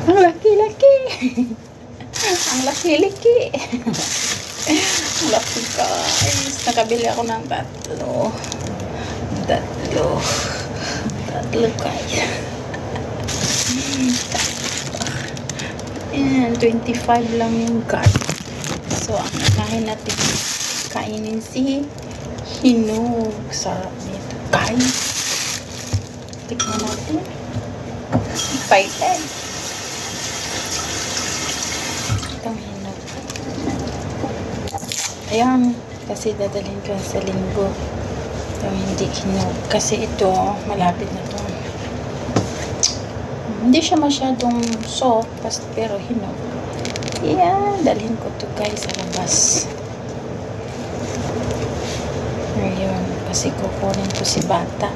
Ang laki-laki. Ang laki-laki. Ang laki guys. Nakabili ako ng tatlo. Tatlo guys. And 25 lang yung card. So, ang kakain natin, kainin si hinog. Sarap nito guys. Tikman natin. Excited. Itong hinog. Ayan. Kasi dadalhin ko sa linggo. Yung hindi hinog. Kasi ito, malapit na to. Hindi siya masyadong soft, pero hinog. Ayan. Dalhin ko to guys sa labas. Ngayon. Kasi kukunin ko si bata.